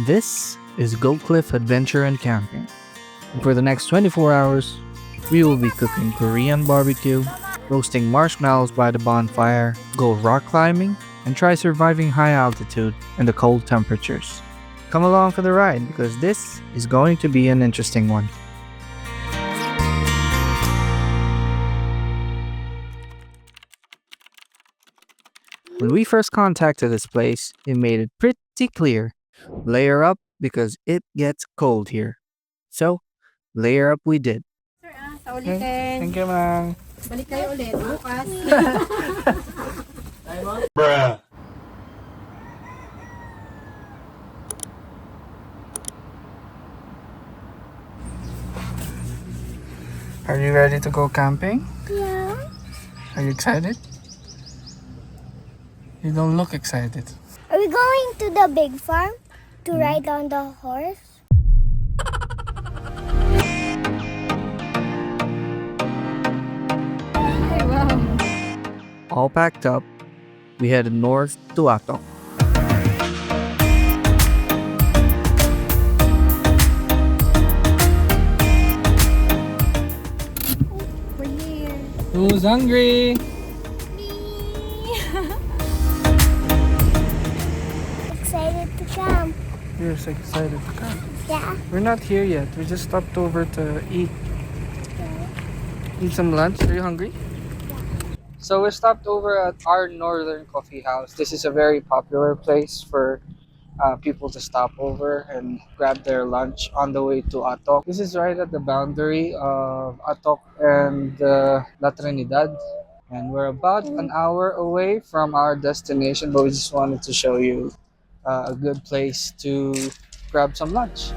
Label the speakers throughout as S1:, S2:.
S1: This is Goatcliff Adventure and Camping. And for the next 24 hours, we will be cooking Korean BBQ, roasting marshmallows by the bonfire, go rock climbing, and try surviving high altitude and the cold temperatures. Come along for the ride because this is going to be an interesting one. When we first contacted this place, it made it pretty clear. Layer up because it gets cold here. So, layer up we did.
S2: Sa ulitin.
S1: Thank you, ma'am.
S2: Balik kayo ulit bukas.
S3: Bruh.
S1: Are you ready to go camping?
S4: Yeah.
S1: Are you excited? You don't look excited.
S4: Are we going to the big farm to ride on the horse?
S2: Ay, wow.
S1: All packed up, we headed north to Atok.
S4: We're here.
S1: Who's hungry?
S4: Excited to camp.
S1: You're so excited to come.
S4: Yeah.
S1: We're not here yet. We just stopped over to eat some lunch. Are you hungry? So we stopped over at our Northern Coffee House. This is a very popular place for people to stop over and grab their lunch on the way to Atok. This is right at the boundary of Atok and La Trinidad. And we're about an hour away from our destination, but we just wanted to show you a good place to grab some lunch.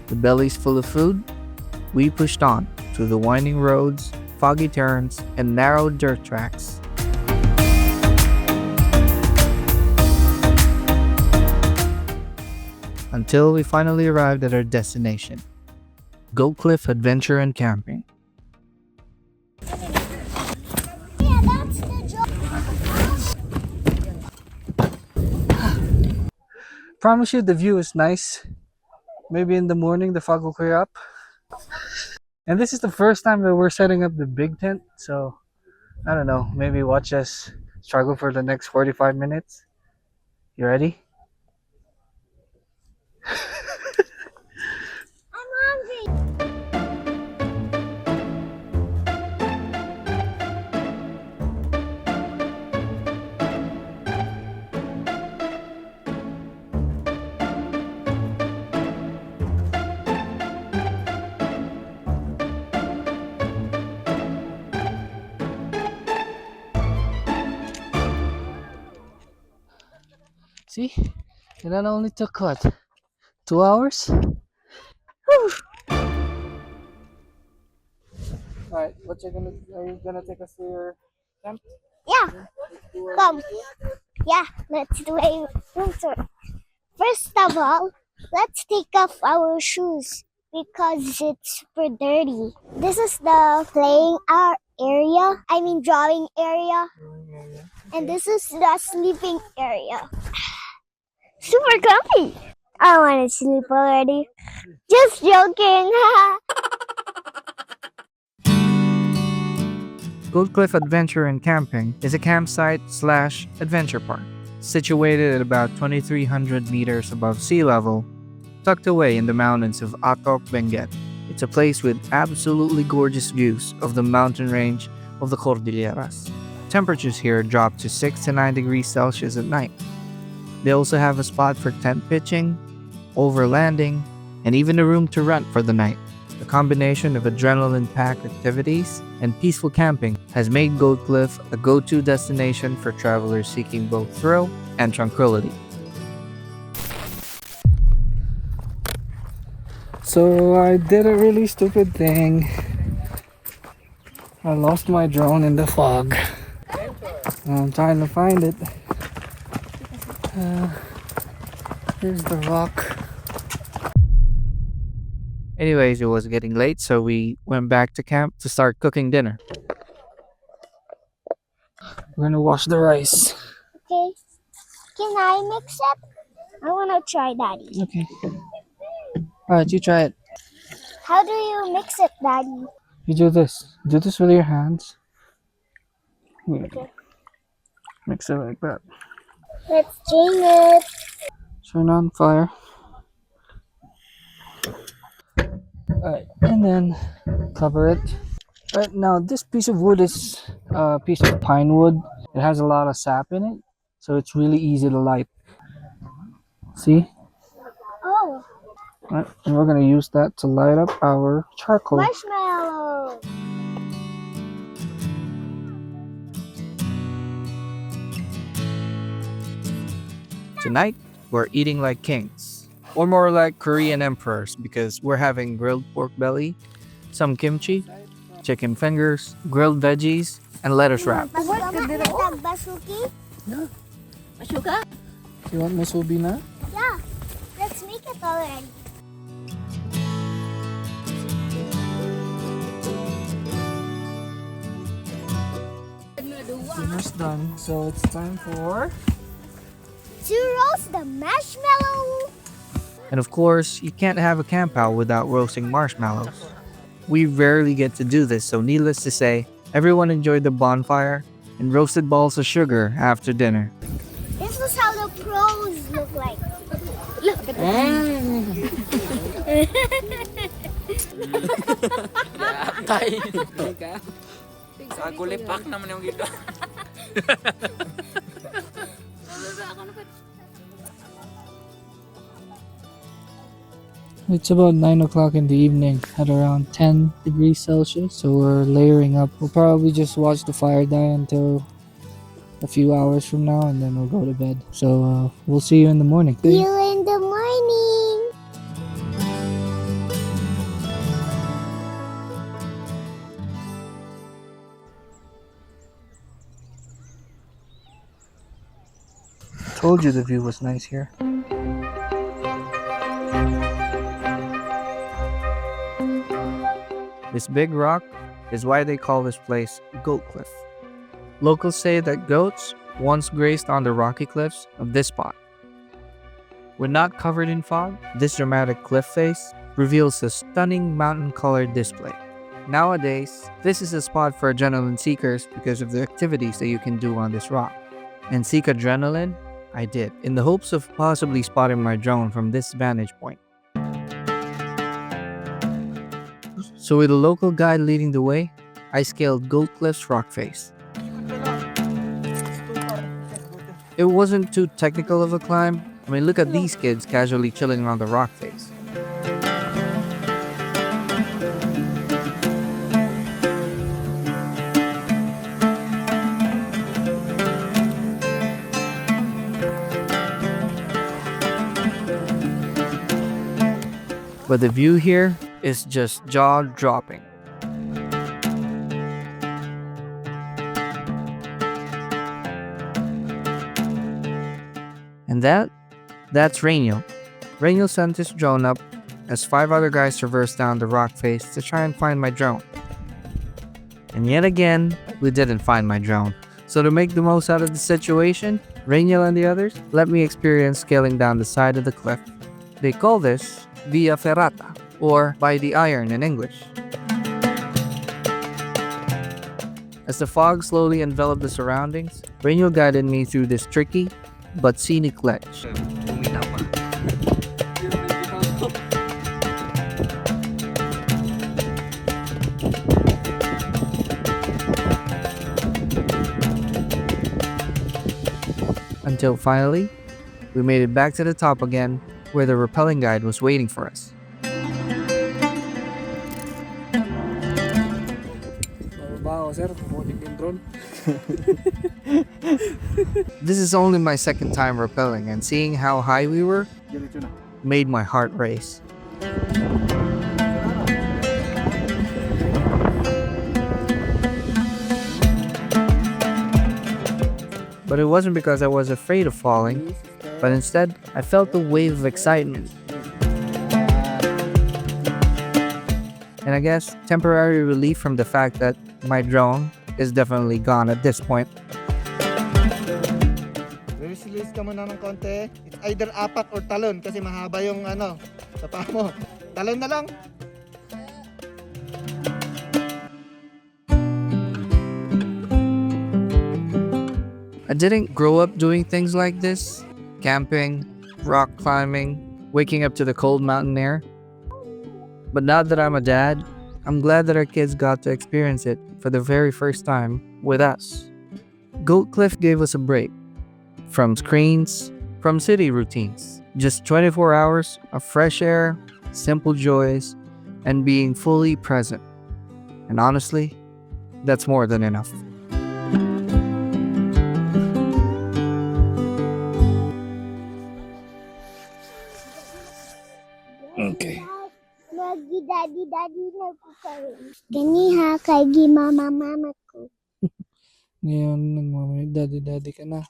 S1: The bellies full of food, we pushed on through the winding roads, foggy turns, and narrow dirt tracks. Until we finally arrived at our destination, Goatcliff Adventure and Camping.
S4: Yeah, that's the job.
S1: Promise you the view is nice. Maybe in the morning the fog will clear up. And this is the first time that we're setting up the big tent, so I don't know, maybe watch us struggle for the next 45 minutes. You ready?
S4: I'm hungry.
S1: See? And that only took what? 2 hours? Whew. Alright, are you gonna take us to your camp?
S4: Yeah. Come. Yeah, let's do a room tour. First of all, let's take off our shoes because it's super dirty. This is the playing area. I mean drawing area. And this is the sleeping area. Super comfy. I want to sleep already. Just joking.
S1: Goatcliff Adventure and Camping is a campsite slash adventure park situated at about 2,300 meters above sea level, tucked away in the mountains of Atok Benguet. It's a place with absolutely gorgeous views of the mountain range of the Cordilleras. Temperatures here drop to 6 to 9 degrees Celsius at night. They also have a spot for tent pitching, overlanding, and even a room to rent for the night. The combination of adrenaline-packed activities and peaceful camping has made Goatcliff a go-to destination for travelers seeking both thrill and tranquility. So I did a really stupid thing. I lost my drone in the fog. I'm trying to find it. Here's the rock. Anyways, it was getting late, so we went back to camp to start cooking dinner. We're gonna wash the rice.
S4: Okay. Can I mix it? I wanna try, Daddy.
S1: Okay. Alright, you try it.
S4: How do you mix it, Daddy?
S1: You do this. Do this with your hands.
S4: Okay.
S1: Mix it like that.
S4: Let's drain it.
S1: Turn on fire. Alright, and then cover it. Right now, this piece of wood is a piece of pine wood. It has a lot of sap in it, so it's really easy to light. See?
S4: Oh,
S1: Right, and we're gonna use that to light up our charcoal.
S4: marshmallow.
S1: Tonight, we're eating like kings, or more like Korean emperors, because we're having grilled pork belly, some kimchi, chicken fingers, grilled veggies, and lettuce wrap.
S4: Basuki?
S2: Masuka?
S1: You want Miss Ubina?
S4: Yeah. Let's make it already.
S1: Dinner's done, so it's time for...
S4: To roast the marshmallow.
S1: And of course, you can't have a camp out without roasting marshmallows. We rarely get to do this, so needless to say, everyone enjoyed the bonfire and roasted balls of sugar after dinner.
S4: This is how the pros look like.
S2: Look at
S3: Tay. Sa gulipak naman yung gito.
S1: It's about 9 o'clock in the evening at around 10 degrees Celsius, so we're layering up. We'll probably just watch the fire die until a few hours from now, and then we'll go to bed. So we'll see you in the morning.
S4: See you in the morning.
S1: Told you the view was nice here. This big rock is why they call this place Goatcliff. Locals say that goats once grazed on the rocky cliffs of this spot. When not covered in fog, this dramatic cliff face reveals a stunning mountain-colored display. Nowadays, this is a spot for adrenaline seekers because of the activities that you can do on this rock. And seek adrenaline? I did, in the hopes of possibly spotting my drone from this vantage point. So with a local guide leading the way, I scaled Goatcliff's rock face. It wasn't too technical of a climb. I mean, look at these kids casually chilling on the rock face. But the view here is just jaw-dropping. And that's Rainiel. Rainiel sent his drone up as 5 other guys traversed down the rock face to try and find my drone. And yet again, we didn't find my drone. So to make the most out of the situation, Rainiel and the others let me experience scaling down the side of the cliff. They call this Via Ferrata, or by the iron in English. As the fog slowly enveloped the surroundings, Rainiel guided me through this tricky but scenic ledge. Until finally, we made it back to the top again, where the rappelling guide was waiting for us. This is only my second time rappelling, and seeing how high we were made my heart race. But it wasn't because I was afraid of falling, but instead I felt a wave of excitement. And I guess temporary relief from the fact that my drone is definitely gone at this point.
S5: Release ka muna ng konti. It's either apak or talon kasi mahaba yung sa paa mo. Talon na lang.
S1: I didn't grow up doing things like this: camping, rock climbing, waking up to the cold mountain air. But now that I'm a dad, I'm glad that our kids got to experience it for the very first time with us. Goatcliff gave us a break from screens, from city routines. Just 24 hours of fresh air, simple joys, and being fully present. And honestly, that's more than enough. Okay.
S4: Lagi daddy na ko kayo. Ganiha kay gi mama ko.
S1: Ngayon, daddy ka na.